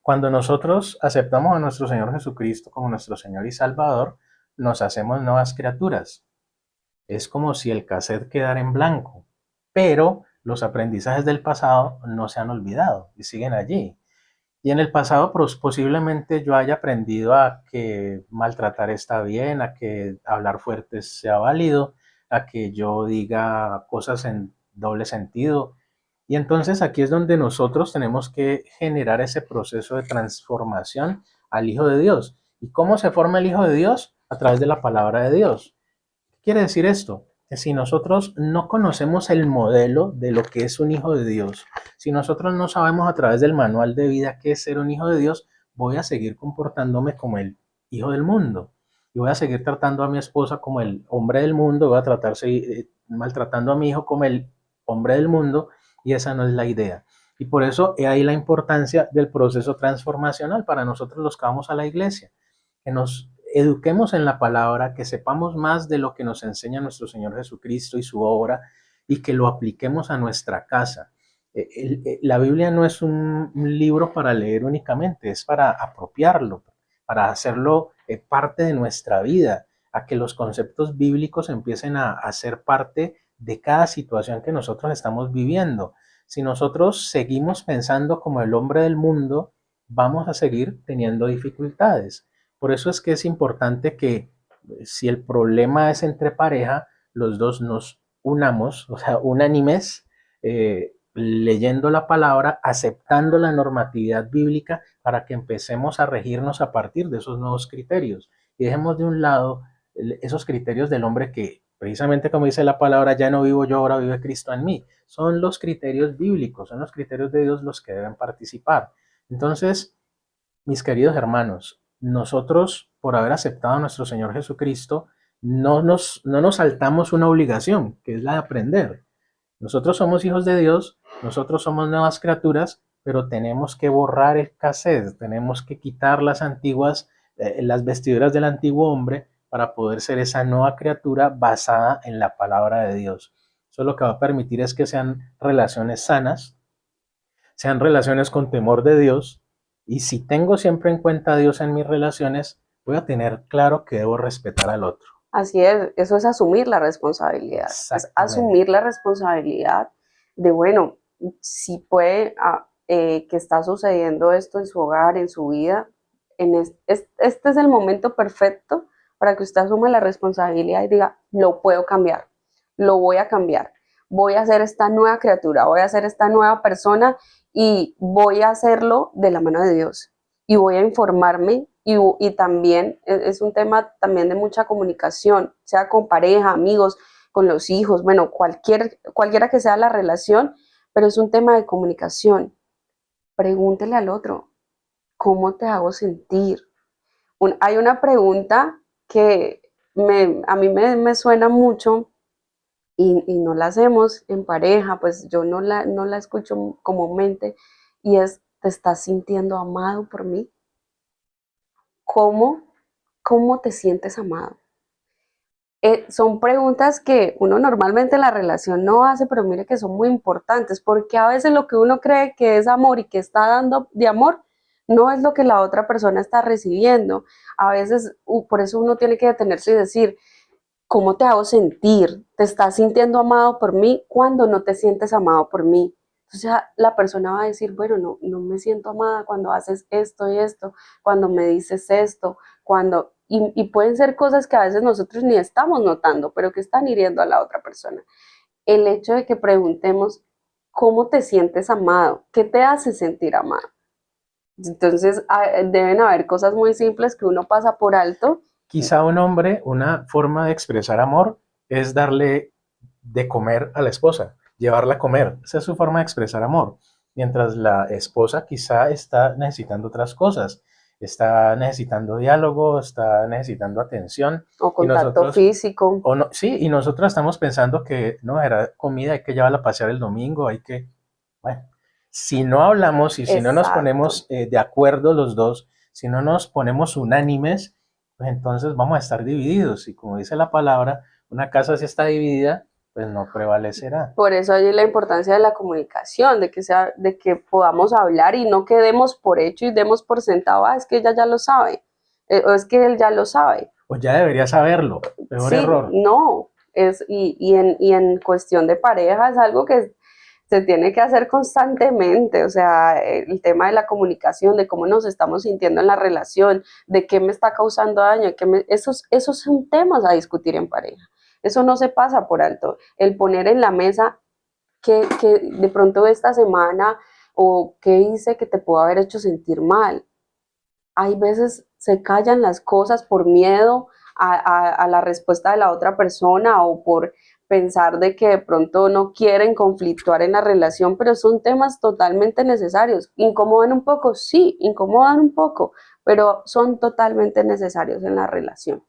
Cuando nosotros aceptamos a nuestro Señor Jesucristo como nuestro Señor y Salvador, nos hacemos nuevas criaturas. Es como si el cassette quedara en blanco, pero los aprendizajes del pasado no se han olvidado y siguen allí. Y en el pasado posiblemente yo haya aprendido a que maltratar está bien, a que hablar fuerte sea válido, a que yo diga cosas en doble sentido. Y entonces aquí es donde nosotros tenemos que generar ese proceso de transformación al Hijo de Dios. ¿Y cómo se forma el Hijo de Dios? A través de la palabra de Dios. ¿Qué quiere decir esto? Que si nosotros no conocemos el modelo de lo que es un hijo de Dios, si nosotros no sabemos a través del manual de vida qué es ser un hijo de Dios, voy a seguir comportándome como el hijo del mundo. Y voy a seguir tratando a mi esposa como el hombre del mundo, voy a tratarse maltratando a mi hijo como el hombre del mundo, y esa no es la idea. Y por eso he ahí la importancia del proceso transformacional para nosotros los que vamos a la iglesia, que nos eduquemos en la palabra, que sepamos más de lo que nos enseña nuestro Señor Jesucristo y su obra y que lo apliquemos a nuestra casa. La Biblia no es un libro para leer únicamente, es para apropiarlo, para hacerlo parte de nuestra vida, a que los conceptos bíblicos empiecen a ser parte de cada situación que nosotros estamos viviendo. Si nosotros seguimos pensando como el hombre del mundo, vamos a seguir teniendo dificultades. Por eso es que es importante que si el problema es entre pareja, los dos nos unamos, o sea, unánimes, leyendo la palabra, aceptando la normatividad bíblica para que empecemos a regirnos a partir de esos nuevos criterios y dejemos de un lado esos criterios del hombre que precisamente como dice la palabra, ya no vivo yo, ahora vive Cristo en mí. Son los criterios bíblicos, son los criterios de Dios los que deben participar. Entonces, mis queridos hermanos, nosotros por haber aceptado a nuestro Señor Jesucristo, no nos saltamos una obligación, que es la de aprender. Nosotros somos hijos de Dios, nosotros somos nuevas criaturas, pero tenemos que borrar el cassette, tenemos que quitar las vestiduras del antiguo hombre para poder ser esa nueva criatura basada en la palabra de Dios. Eso lo que va a permitir es que sean relaciones sanas, sean relaciones con temor de Dios, y si tengo siempre en cuenta a Dios en mis relaciones, voy a tener claro que debo respetar al otro. Así es, eso es asumir la responsabilidad, es asumir Exactamente. la responsabilidad de, bueno, si puede que está sucediendo esto en su hogar, en su vida, este es el momento perfecto para que usted asuma la responsabilidad y diga, lo puedo cambiar, lo voy a cambiar, voy a ser esta nueva criatura, voy a ser esta nueva persona y voy a hacerlo de la mano de Dios y voy a informarme y también es un tema también de mucha comunicación, sea con pareja, amigos, con los hijos, bueno, cualquiera que sea la relación, pero es un tema de comunicación. Pregúntele al otro, ¿cómo te hago sentir? Hay una pregunta que a mí me suena mucho y no la hacemos en pareja, pues yo no la escucho comúnmente, y es, ¿te estás sintiendo amado por mí? ¿Cómo, cómo te sientes amado? Son preguntas que uno normalmente en la relación no hace, pero mire que son muy importantes, porque a veces lo que uno cree que es amor y que está dando de amor, no es lo que la otra persona está recibiendo. A veces, por eso uno tiene que detenerse y decir, ¿cómo te hago sentir? ¿Te estás sintiendo amado por mí cuando no te sientes amado por mí? Entonces la persona va a decir, bueno, no me siento amada cuando haces esto y esto, cuando me dices esto, y pueden ser cosas que a veces nosotros ni estamos notando, pero que están hiriendo a la otra persona. El hecho de que preguntemos, ¿cómo te sientes amado? ¿Qué te hace sentir amado? Entonces deben haber cosas muy simples que uno pasa por alto. Quizá un hombre, una forma de expresar amor es darle de comer a la esposa, llevarla a comer. Esa es su forma de expresar amor. Mientras la esposa quizá está necesitando otras cosas, está necesitando diálogo, está necesitando atención O y contacto nosotros, físico. o no, sí, y nosotros estamos pensando que no, era comida, hay que llevarla a pasear el domingo, hay que, bueno, si no hablamos y si no nos Exacto. ponemos de acuerdo los dos, si no nos ponemos unánimes, pues entonces vamos a estar divididos. Y como dice la palabra, una casa si está dividida, pues no prevalecerá. Por eso hay la importancia de la comunicación, de que podamos hablar y no quedemos por hecho y demos por sentado, es que ella ya lo sabe, o es que él ya lo sabe. O ya debería saberlo. Peor Sí, error. no, y en cuestión de pareja es algo que se tiene que hacer constantemente, o sea, el tema de la comunicación, de cómo nos estamos sintiendo en la relación, de qué me está causando daño, esos son temas a discutir en pareja. Eso no se pasa por alto. El poner en la mesa que de pronto esta semana o qué hice que te pudo haber hecho sentir mal. Hay veces se callan las cosas por miedo a la respuesta de la otra persona o por pensar de que de pronto no quieren conflictuar en la relación, pero son temas totalmente necesarios. ¿Incomodan un poco? Sí, incomodan un poco, pero son totalmente necesarios en la relación.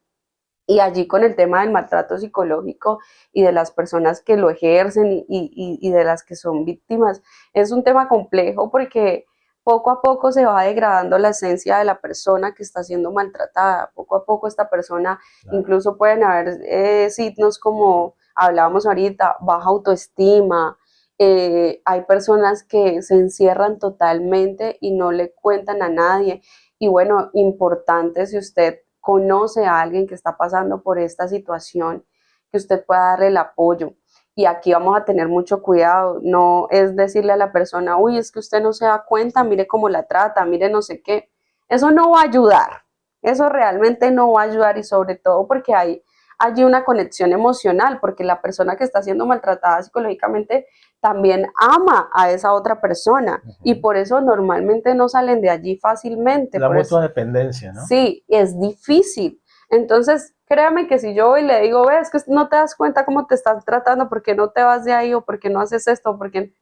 Y allí con el tema del maltrato psicológico y de las personas que lo ejercen y de las que son víctimas, es un tema complejo porque poco a poco se va degradando la esencia de la persona que está siendo maltratada. Poco a poco esta persona, Claro. incluso pueden haber signos como hablábamos ahorita, baja autoestima. Hay personas que se encierran totalmente y no le cuentan a nadie. Y bueno, importante si usted conoce a alguien que está pasando por esta situación, que usted pueda darle el apoyo. Y aquí vamos a tener mucho cuidado, no es decirle a la persona, uy, es que usted no se da cuenta, mire cómo la trata, mire no sé qué. Eso no va a ayudar, eso realmente no va a ayudar y sobre todo porque allí una conexión emocional, porque la persona que está siendo maltratada psicológicamente también ama a esa otra persona y Ujú. por eso normalmente no salen de allí fácilmente. La Por mutua eso, dependencia, ¿no? sí, es difícil. Entonces, créame que si yo voy y le digo, ves que no te das cuenta cómo te están tratando, por qué no te vas de ahí o por qué no haces esto, porque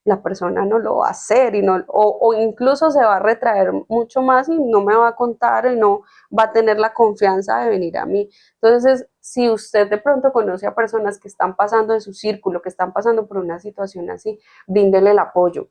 la persona no lo va a hacer y no, o incluso se va a retraer mucho más y no me va a contar y no va a tener la confianza de venir a mí. Entonces, si usted de pronto conoce a personas que están pasando de su círculo, que están pasando por una situación así, bríndele el apoyo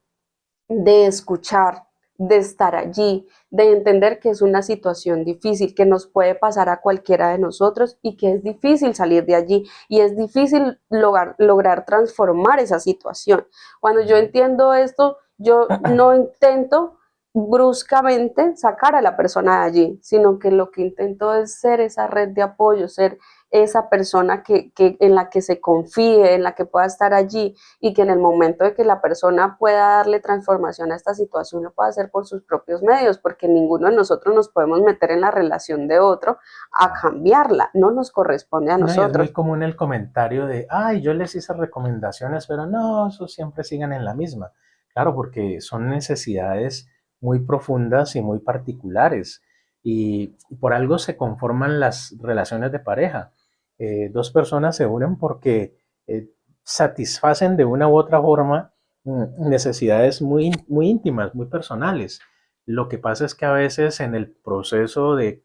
de escuchar, de estar allí, de entender que es una situación difícil, que nos puede pasar a cualquiera de nosotros y que es difícil salir de allí y es difícil lograr transformar esa situación. Cuando yo entiendo esto, yo no intento bruscamente sacar a la persona de allí, sino que lo que intento es ser esa red de apoyo, ser esa persona en la que se confíe, en la que pueda estar allí y que en el momento de que la persona pueda darle transformación a esta situación lo pueda hacer por sus propios medios, porque ninguno de nosotros nos podemos meter en la relación de otro a Claro. cambiarla, no nos corresponde a No, y es muy nosotros. común el comentario de, ay, yo les hice recomendaciones, pero no, eso siempre sigan en la misma. Claro, porque son necesidades muy profundas y muy particulares. Y por algo se conforman las relaciones de pareja. Dos personas se unen porque satisfacen de una u otra forma necesidades muy íntimas, muy personales. Lo que pasa es que a veces en el proceso de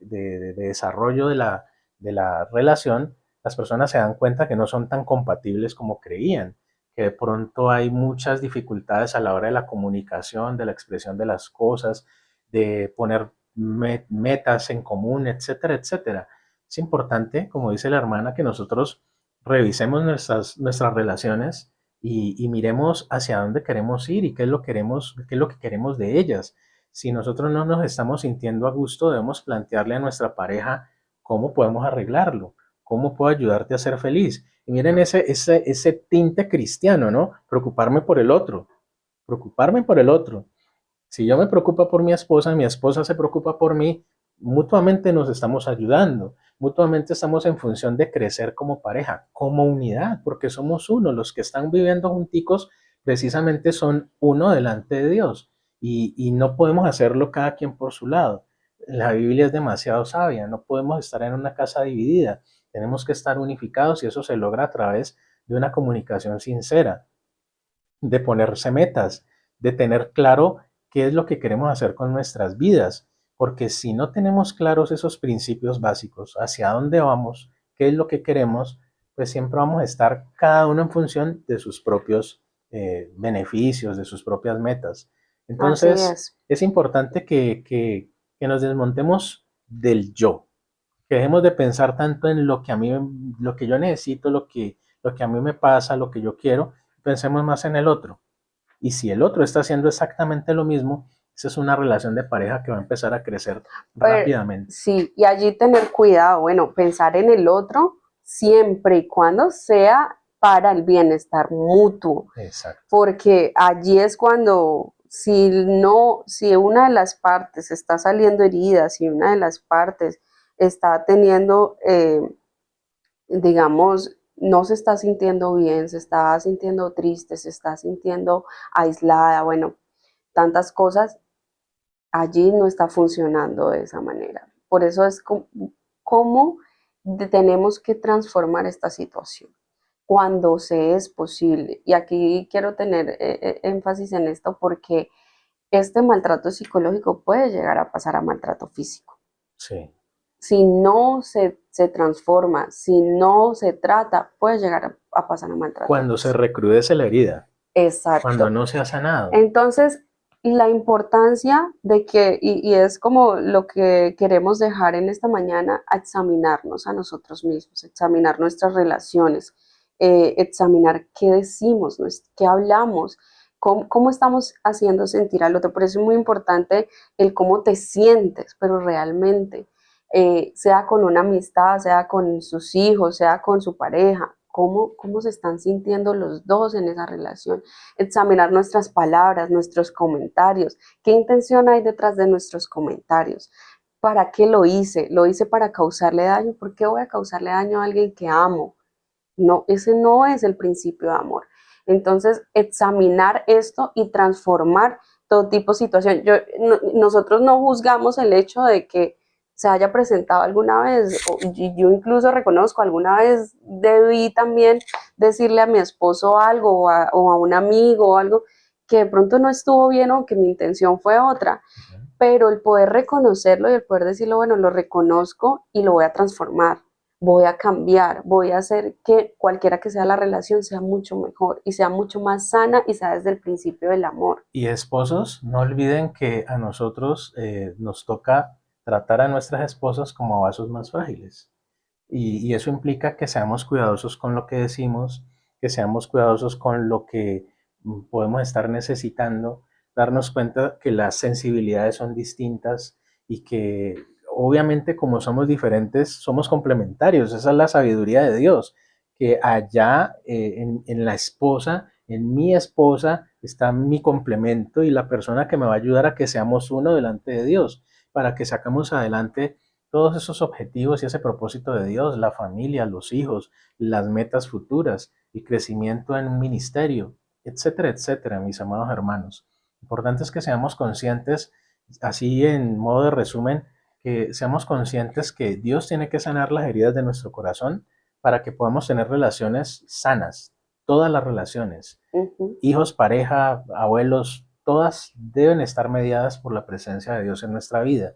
desarrollo de la relación, las personas se dan cuenta que no son tan compatibles como creían, que de pronto hay muchas dificultades a la hora de la comunicación, de la expresión de las cosas, de poner metas en común, etcétera, etcétera. Es importante, como dice la hermana, que nosotros revisemos nuestras relaciones y miremos hacia dónde queremos ir y qué es lo que queremos de ellas. Si nosotros no nos estamos sintiendo a gusto, debemos plantearle a nuestra pareja cómo podemos arreglarlo, cómo puedo ayudarte a ser feliz. Y miren ese tinte cristiano, ¿no? Preocuparme por el otro. Si yo me preocupo por mi esposa se preocupa por mí, mutuamente nos estamos ayudando, mutuamente estamos en función de crecer como pareja, como unidad, porque somos uno, los que están viviendo junticos precisamente son uno delante de Dios y no podemos hacerlo cada quien por su lado. La Biblia es demasiado sabia, no podemos estar en una casa dividida, tenemos que estar unificados y eso se logra a través de una comunicación sincera, de ponerse metas, de tener claro qué es lo que queremos hacer con nuestras vidas. Porque si no tenemos claros esos principios básicos, hacia dónde vamos, qué es lo que queremos, pues siempre vamos a estar cada uno en función de sus propios beneficios, de sus propias metas. Así Entonces, es. es importante que nos desmontemos del yo, que dejemos de pensar tanto en lo que a mí, lo que yo necesito, lo que a mí me pasa, lo que yo quiero, pensemos más en el otro. Y si el otro está haciendo exactamente lo mismo, esa es una relación de pareja que va a empezar a crecer Pero, rápidamente. sí, y allí tener cuidado, bueno, pensar en el otro siempre y cuando sea para el bienestar mutuo, Exacto. porque allí es cuando si no, si una de las partes está saliendo herida, si una de las partes está teniendo, digamos, no se está sintiendo bien, se está sintiendo triste, se está sintiendo aislada, bueno, tantas cosas, allí no está funcionando de esa manera. Por eso es como tenemos que transformar esta situación cuando se es posible. Y aquí quiero tener énfasis en esto porque este maltrato psicológico puede llegar a pasar a maltrato físico. Sí. Si no se transforma, si no se trata, puede llegar a pasar a maltrato Cuando se físico. recrudece la herida, cuando Exacto. no se ha sanado. Entonces, la importancia de que, y es como lo que queremos dejar en esta mañana, a examinarnos a nosotros mismos, examinar nuestras relaciones, examinar qué decimos, qué hablamos, cómo estamos haciendo sentir al otro. Por eso es muy importante el cómo te sientes, pero realmente, sea con una amistad, sea con sus hijos, sea con su pareja, cómo se están sintiendo los dos en esa relación, examinar nuestras palabras, nuestros comentarios, qué intención hay detrás de nuestros comentarios, ¿para qué lo hice? Lo hice para causarle daño. ¿Por qué voy a causarle daño a alguien que amo? No, ese no es el principio de amor. Entonces, examinar esto y transformar todo tipo de situación. Nosotros no juzgamos el hecho de que se haya presentado alguna vez, y yo incluso reconozco, alguna vez debí también decirle a mi esposo algo o a un amigo o algo que de pronto no estuvo bien o que mi intención fue otra, pero el poder reconocerlo y el poder decirlo, bueno, lo reconozco y lo voy a transformar, voy a cambiar, voy a hacer que cualquiera que sea la relación sea mucho mejor y sea mucho más sana y sea desde el principio del amor. Y esposos, no olviden que a nosotros nos toca tratar a nuestras esposas como vasos más frágiles. Y eso implica que seamos cuidadosos con lo que decimos, que seamos cuidadosos con lo que podemos estar necesitando, darnos cuenta que las sensibilidades son distintas y que obviamente como somos diferentes, somos complementarios. Esa es la sabiduría de Dios, que allá en la esposa, en mi esposa, está mi complemento y la persona que me va a ayudar a que seamos uno delante de Dios, para que sacamos adelante todos esos objetivos y ese propósito de Dios, la familia, los hijos, las metas futuras y crecimiento en un ministerio, etcétera, etcétera, mis amados hermanos. Lo importante es que seamos conscientes, así en modo de resumen, que seamos conscientes que Dios tiene que sanar las heridas de nuestro corazón para que podamos tener relaciones sanas, todas las relaciones, Ujú. hijos, pareja, abuelos, todas deben estar mediadas por la presencia de Dios en nuestra vida,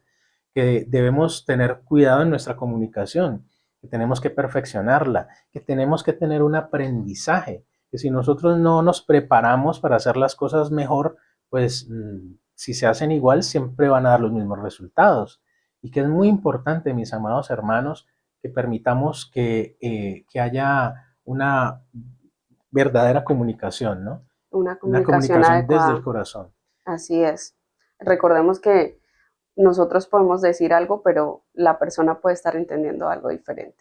que debemos tener cuidado en nuestra comunicación, que tenemos que perfeccionarla, que tenemos que tener un aprendizaje, que si nosotros no nos preparamos para hacer las cosas mejor, pues si se hacen igual siempre van a dar los mismos resultados. Y que es muy importante, mis amados hermanos, que permitamos que haya una verdadera comunicación, ¿no? Una Una comunicación comunicación desde el adecuada, corazón. así es. Recordemos que nosotros podemos decir algo, pero la persona puede estar entendiendo algo diferente.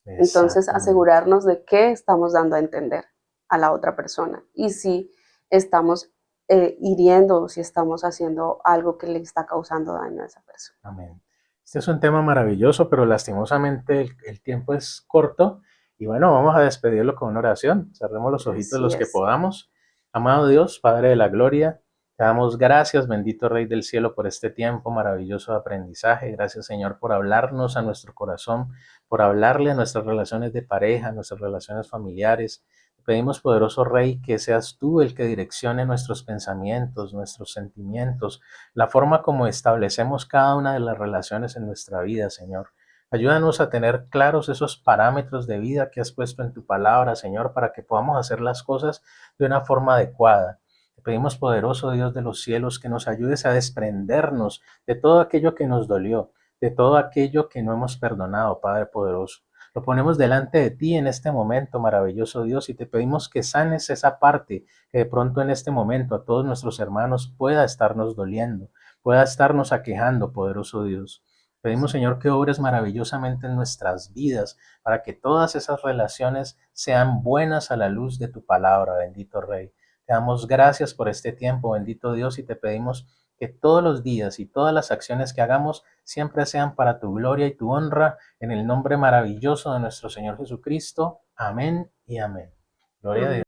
Entonces, Exactamente. asegurarnos de qué estamos dando a entender a la otra persona y si estamos hiriendo o si estamos haciendo algo que le está causando daño a esa persona. Amén. Este es un tema maravilloso, pero lastimosamente el tiempo es corto. Y bueno, vamos a despedirlo con una oración. Cerremos los ojitos Así los que es. podamos. Amado Dios, Padre de la Gloria, te damos gracias, bendito Rey del Cielo, por este tiempo maravilloso de aprendizaje. Gracias, Señor, por hablarnos a nuestro corazón, por hablarle a nuestras relaciones de pareja, a nuestras relaciones familiares. Te pedimos, poderoso Rey, que seas tú el que direccione nuestros pensamientos, nuestros sentimientos, la forma como establecemos cada una de las relaciones en nuestra vida, Señor. Ayúdanos a tener claros esos parámetros de vida que has puesto en tu palabra, Señor, para que podamos hacer las cosas de una forma adecuada. Te pedimos, poderoso Dios de los cielos, que nos ayudes a desprendernos de todo aquello que nos dolió, de todo aquello que no hemos perdonado, Padre poderoso. Lo ponemos delante de ti en este momento, maravilloso Dios, y te pedimos que sanes esa parte que de pronto en este momento a todos nuestros hermanos pueda estarnos doliendo, pueda estarnos aquejando, poderoso Dios. Pedimos, Señor, que obres maravillosamente en nuestras vidas para que todas esas relaciones sean buenas a la luz de tu palabra, bendito Rey. Te damos gracias por este tiempo, bendito Dios, y te pedimos que todos los días y todas las acciones que hagamos siempre sean para tu gloria y tu honra, en el nombre maravilloso de nuestro Señor Jesucristo. Amén y amén. Gloria a Dios.